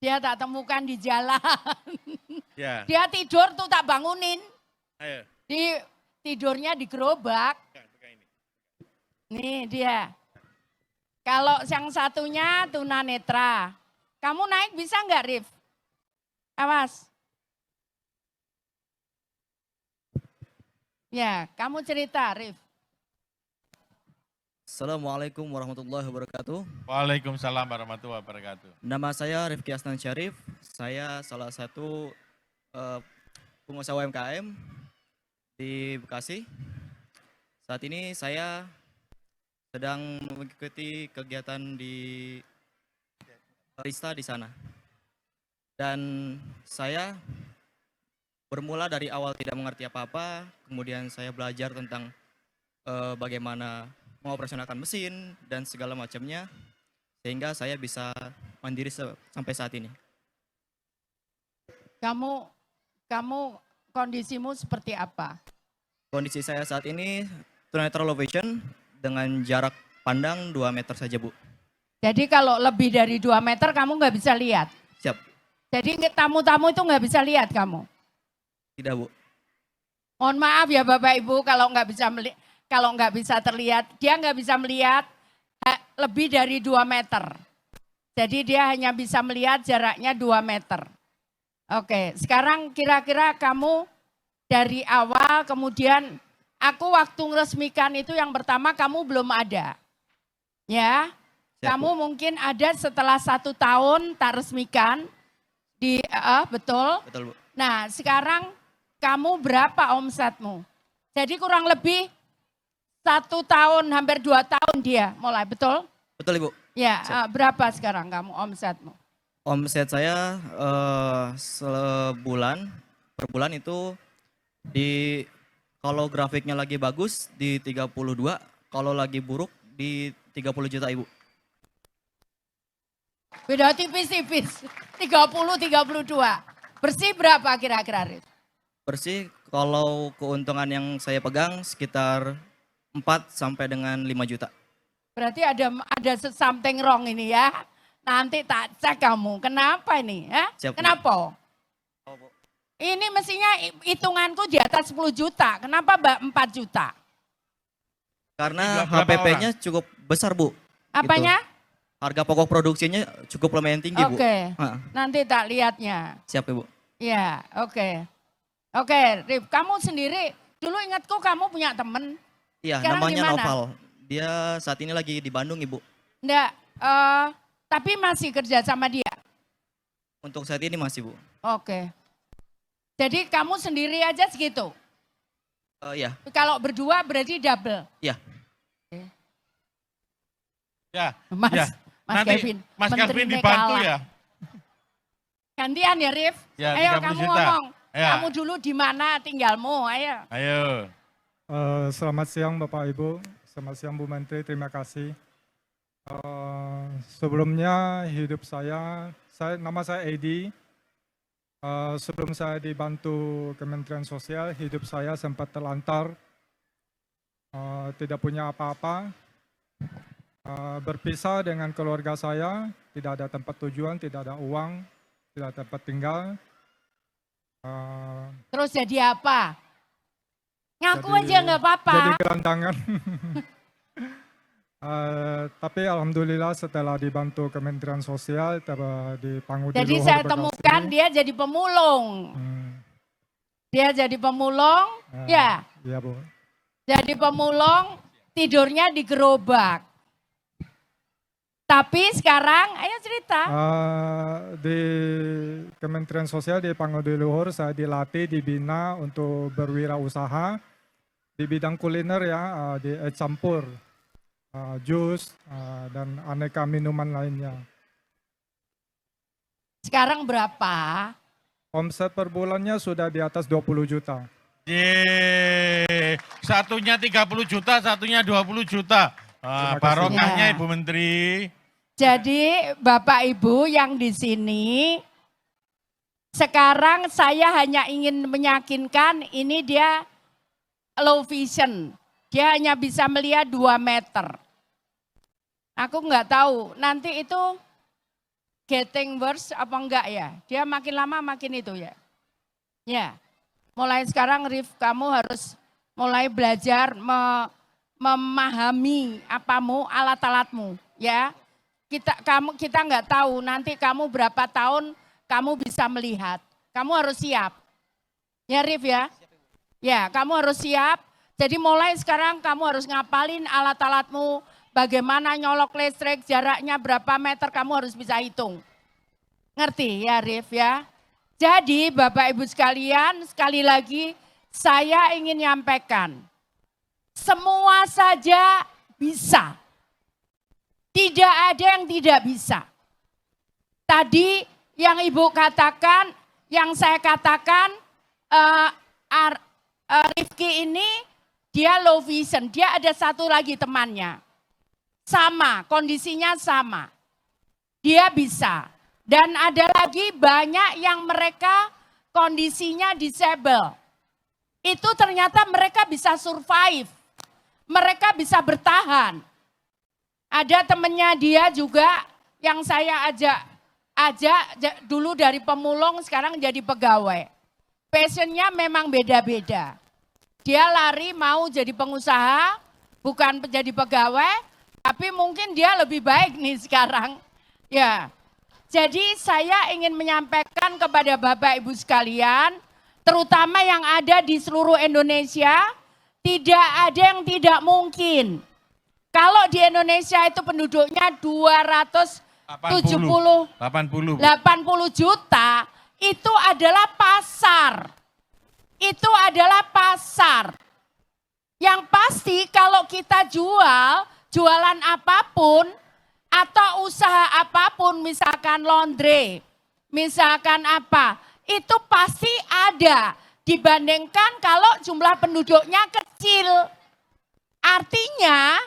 Dia tak temukan di jalan. Ya. Dia tidur tuh tak bangunin. Ayo. Tidurnya di gerobak. Nih dia. Kalau yang satunya tunanetra. Kamu naik bisa nggak, Rif? Awas. Ya, kamu cerita, Rif. Assalamualaikum warahmatullahi wabarakatuh. Waalaikumsalam warahmatullahi wabarakatuh. Nama saya Rifki Asnan Syarif. Saya salah satu pengusaha UMKM di Bekasi. Saat ini saya sedang mengikuti kegiatan di barista di sana. Dan saya bermula dari awal tidak mengerti apa-apa, kemudian saya belajar tentang bagaimana mengoperasionalkan mesin dan segala macamnya, sehingga saya bisa mandiri sampai saat ini. Kamu kondisimu seperti apa? Kondisi saya saat ini tunanetra low vision dengan jarak pandang 2 meter saja, Bu. Jadi kalau lebih dari 2 meter kamu nggak bisa lihat? Siap. Jadi tamu-tamu itu nggak bisa lihat kamu? Tidak, Bu. Mohon maaf ya Bapak Ibu kalau nggak bisa terlihat, dia nggak bisa melihat lebih dari 2 meter. Jadi dia hanya bisa melihat jaraknya 2 meter. Oke, sekarang kira-kira kamu dari awal kemudian aku waktu meresmikan itu yang pertama kamu belum ada. Ya, Siap, kamu Bu. mungkin ada setelah 1 tahun tak resmikan. Betul? Betul, Bu. Nah sekarang kamu berapa omsetmu? Jadi kurang lebih 1 tahun, hampir 2 tahun dia mulai, betul? Betul, Ibu. Ya, berapa sekarang kamu omsetmu? Omset saya per bulan itu kalau grafiknya lagi bagus di 32, kalau lagi buruk di 30 juta, Ibu. Beda tipis-tipis, 30-32. Bersih berapa kira-kira, Rif? Bersih kalau keuntungan yang saya pegang sekitar 4 sampai dengan 5 juta. Berarti ada something wrong ini ya. Nanti tak cek kamu, kenapa ini? Ya? Siap, Bu. Kenapa? Ini mestinya hitunganku di atas 10 juta, kenapa 4 juta? Karena Berapa HPP-nya cukup besar, Bu. Apanya? Gitu. Harga pokok produksinya cukup lumayan tinggi, Bu. Oke, Ha, nanti tak lihatnya. siap, Ibu. Ya, oke. Oke, Rif, kamu sendiri, dulu ingatku kamu punya temen. Iya, Sekarang namanya di mana? Noval. Dia saat ini lagi di Bandung, Ibu. Enggak, tapi masih kerja sama dia? Untuk saat ini masih, Bu. Oke. Jadi kamu sendiri aja segitu? Iya, Kalau berdua berarti double? iya. Ya, Mas, ya. Mas Nanti Kevin, Mas Kevin menterinya dibantu kalah. ya. Gantian ya, Rif. Ya, Ayo 30 kamu juta. ngomong. Ya. Kamu dulu di mana tinggalmu? Ayo. Ayo. Selamat siang Bapak Ibu, selamat siang Bu Menteri, terima kasih. Sebelumnya hidup nama saya Edi. Sebelum saya dibantu Kementerian Sosial, hidup saya sempat terlantar, tidak punya apa-apa. Berpisah dengan keluarga saya, tidak ada tempat tujuan, tidak ada uang, tidak ada tempat tinggal. Terus jadi apa? Ngaku Jadi- aja nggak apa-apa. Jadi gelandangan. Tapi alhamdulillah setelah dibantu Kementerian Sosial, dipanggil Jadi di saya Luhur temukan Bekasi. dia jadi pemulung. Dia jadi pemulung, ya. Iya Bu. Jadi pemulung, tidurnya di gerobak. Tapi sekarang, ayo cerita. Di Kementerian Sosial dipanggil di Luhur, saya dilatih, dibina untuk berwirausaha di bidang kuliner ya, di campur, jus, dan aneka minuman lainnya. Sekarang berapa? Omset per bulannya sudah di atas 20 juta. Yeay. Satunya 30 juta, satunya 20 juta. Terima kasih. Barokahnya Ya. Ibu Menteri. Jadi Bapak Ibu yang di sini, sekarang saya hanya ingin meyakinkan ini dia low vision. Dia hanya bisa melihat 2 meter. Aku nggak tahu, nanti itu getting worse apa enggak ya? Dia makin lama makin itu ya. Ya, mulai sekarang Rif, kamu harus mulai belajar memahami alat-alatmu ya. Kita nggak tahu nanti kamu berapa tahun kamu bisa melihat. Kamu harus siap. Ya Rif ya. Ya, kamu harus siap. Jadi mulai sekarang kamu harus ngapalin alat-alatmu, bagaimana nyolok listrik, jaraknya berapa meter kamu harus bisa hitung. Ngerti ya Rif ya? Jadi Bapak Ibu sekalian, sekali lagi saya ingin nyampaikan, semua saja bisa. Tidak ada yang tidak bisa. Tadi yang Ibu katakan, yang saya katakan, Rifki ini dia low vision, dia ada satu lagi temannya. Sama, kondisinya sama. Dia bisa. Dan ada lagi banyak yang mereka kondisinya disable. Itu ternyata mereka bisa survive. Mereka bisa bertahan. Ada temennya dia juga yang saya ajak dulu dari pemulung sekarang jadi pegawai. Passionnya memang beda-beda. Dia lari mau jadi pengusaha, bukan jadi pegawai, tapi mungkin dia lebih baik nih sekarang. Ya, jadi saya ingin menyampaikan kepada Bapak Ibu sekalian, terutama yang ada di seluruh Indonesia, tidak ada yang tidak mungkin. Kalau di Indonesia itu penduduknya 80 juta, itu adalah pasar. Itu adalah pasar. Yang pasti kalau kita jualan apapun atau usaha apapun, misalkan laundry, misalkan apa, itu pasti ada dibandingkan kalau jumlah penduduknya kecil. Artinya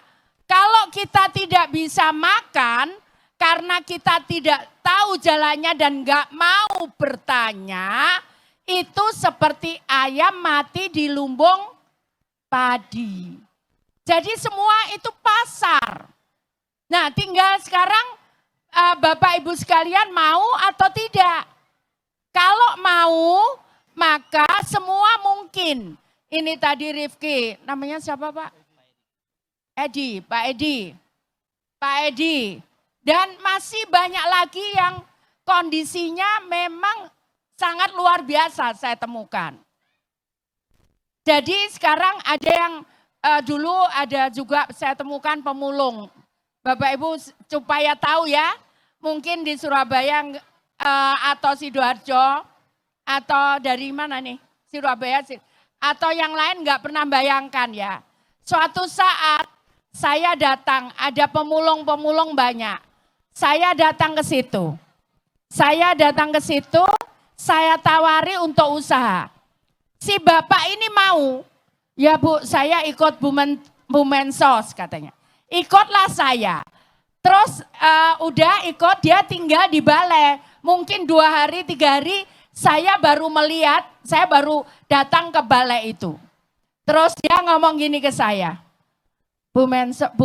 kalau kita tidak bisa makan karena kita tidak tahu jalannya dan nggak mau bertanya, itu seperti ayam mati di lumbung padi. Jadi semua itu pasar. Nah, tinggal sekarang Bapak Ibu sekalian mau atau tidak. Kalau mau, maka semua mungkin. Ini tadi Rifki, namanya siapa Pak? Edi, Pak Edi. Pak Edi. Dan masih banyak lagi yang kondisinya memang sangat luar biasa saya temukan. Jadi sekarang ada yang dulu ada juga saya temukan pemulung. Bapak Ibu supaya tahu ya, mungkin di Surabaya atau Sidoarjo atau dari mana nih? Surabaya atau yang lain nggak pernah bayangkan ya. Suatu saat saya datang, ada pemulung-pemulung banyak. Saya datang ke situ. Saya tawari untuk usaha. Si bapak ini mau, ya Bu, saya ikut Bu Mensos katanya. Ikutlah saya. Terus udah ikut, dia tinggal di balai. Mungkin 2 hari, 3 hari, saya baru melihat, saya baru datang ke balai itu. Terus dia ngomong gini ke saya, Bu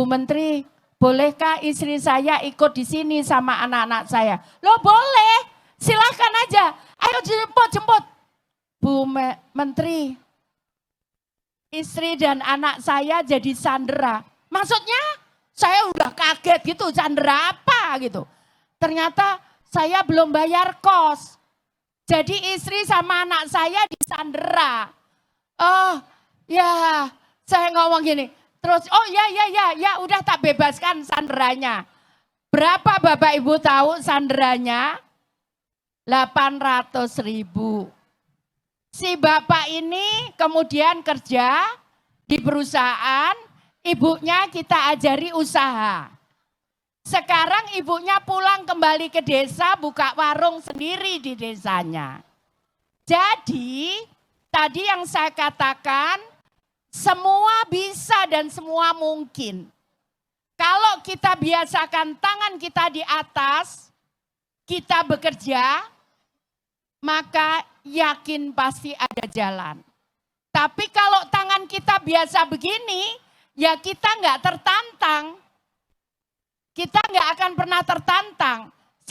Menteri, bolehkah istri saya ikut di sini sama anak-anak saya? Loh boleh, silahkan aja. Ayo jemput. Bu Menteri, istri dan anak saya jadi sandera. Maksudnya saya udah kaget gitu, sandera apa gitu. Ternyata saya belum bayar kos. Jadi istri sama anak saya disandera. Oh ya, saya ngomong gini. Terus, oh ya, udah tak bebaskan sanderanya. Berapa Bapak Ibu tahu sanderanya? 800.000. Si bapak ini kemudian kerja di perusahaan, ibunya kita ajari usaha. Sekarang ibunya pulang kembali ke desa, buka warung sendiri di desanya. Jadi, tadi yang saya katakan, semua bisa dan semua mungkin. Kalau kita biasakan tangan kita di atas, kita bekerja, maka yakin pasti ada jalan. Tapi kalau tangan kita biasa begini, ya kita nggak tertantang. Kita nggak akan pernah tertantang.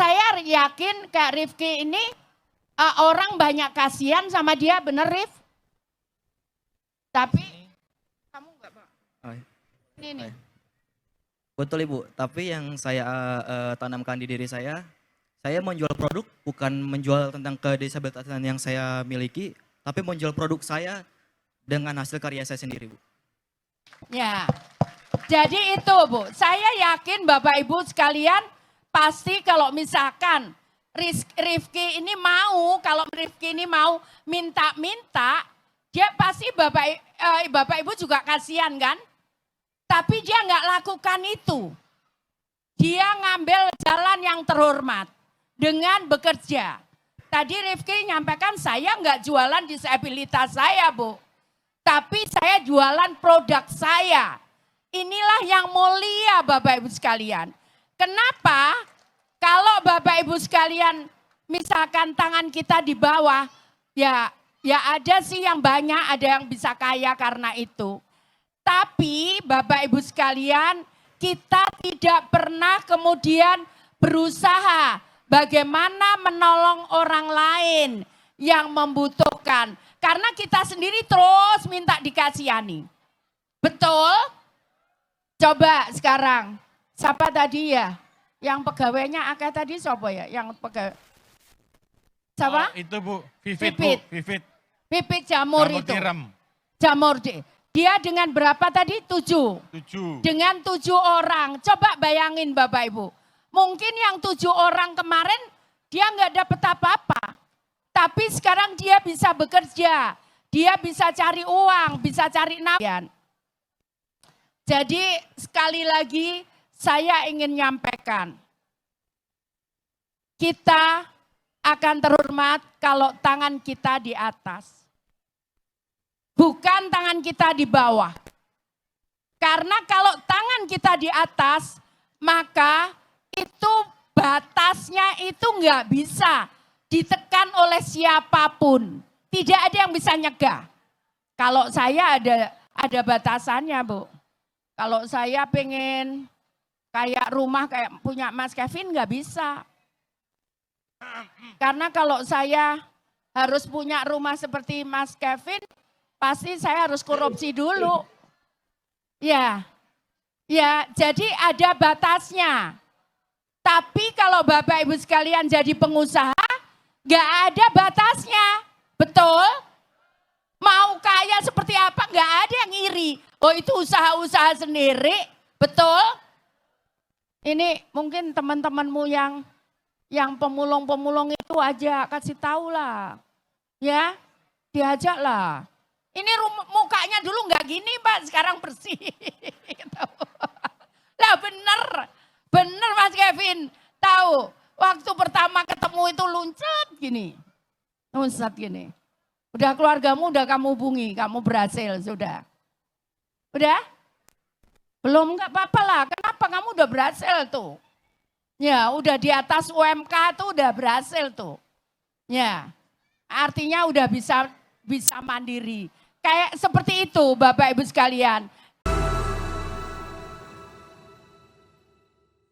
Saya yakin Kak Rifki ini orang banyak kasihan sama dia, bener Rif? Tapi kamu enggak Pak? Oh, iya. Ini nih. Betul Ibu, tapi yang saya tanamkan di diri saya menjual produk bukan menjual tentang kedisabilitasan yang saya miliki, tapi menjual produk saya dengan hasil karya saya sendiri Bu. Ya, jadi itu Bu, saya yakin Bapak Ibu sekalian pasti kalau misalkan Rifki ini mau, kalau Rifki ini mau minta-minta, dia pasti Bapak Ibu juga kasihan kan? Tapi dia nggak lakukan itu. Dia ngambil jalan yang terhormat dengan bekerja. Tadi Rifki nyampaikan saya nggak jualan disabilitas saya Bu. Tapi saya jualan produk saya. Inilah yang mulia Bapak Ibu sekalian. Kenapa? Kalau Bapak Ibu sekalian misalkan tangan kita di bawah, ya ada sih yang banyak, ada yang bisa kaya karena itu. Tapi Bapak Ibu sekalian, kita tidak pernah kemudian berusaha bagaimana menolong orang lain yang membutuhkan. Karena kita sendiri terus minta dikasihani. Betul? Coba sekarang, siapa tadi ya? Yang pegawainya akeh tadi siapa ya? Yang pegawai. Siapa? Oh, itu Bu, Vivit Bu, Vivit. Vivit. Pipit jamur Jamur itu. tiram. Jamur. Dia dengan berapa tadi? 7. 7. Dengan 7 orang. Coba bayangin Bapak Ibu. Mungkin yang 7 orang kemarin dia nggak dapat apa-apa. Tapi sekarang dia bisa bekerja. Dia bisa cari uang, bisa cari nafkah. Jadi sekali lagi saya ingin nyampaikan. Kita akan terhormat kalau tangan kita di atas. Bukan tangan kita di bawah. Karena kalau tangan kita di atas, maka itu batasnya itu nggak bisa ditekan oleh siapapun. Tidak ada yang bisa nyegah. Kalau saya ada batasannya Bu. Kalau saya pengen kayak rumah kayak punya Mas Kevin nggak bisa. Karena kalau saya harus punya rumah seperti Mas Kevin, pasti saya harus korupsi dulu. Ya, jadi ada batasnya. Tapi kalau Bapak Ibu sekalian jadi pengusaha, nggak ada batasnya. Betul? Mau kaya seperti apa, nggak ada yang iri. Oh itu usaha-usaha sendiri, betul? Ini mungkin teman-temanmu yang pemulung-pemulung itu aja kasih tahu lah. Ya, diajak lah. Ini mukanya dulu nggak gini Pak, sekarang bersih. Lah bener Mas Kevin. Tahu, waktu pertama ketemu itu luncat gini. Udah keluargamu udah kamu hubungi, kamu berhasil sudah. Udah? Belum nggak apa-apa lah, kenapa kamu udah berhasil tuh. Ya udah di atas UMK tuh udah berhasil tuh. Ya, artinya udah bisa mandiri. Kayak seperti itu Bapak Ibu sekalian.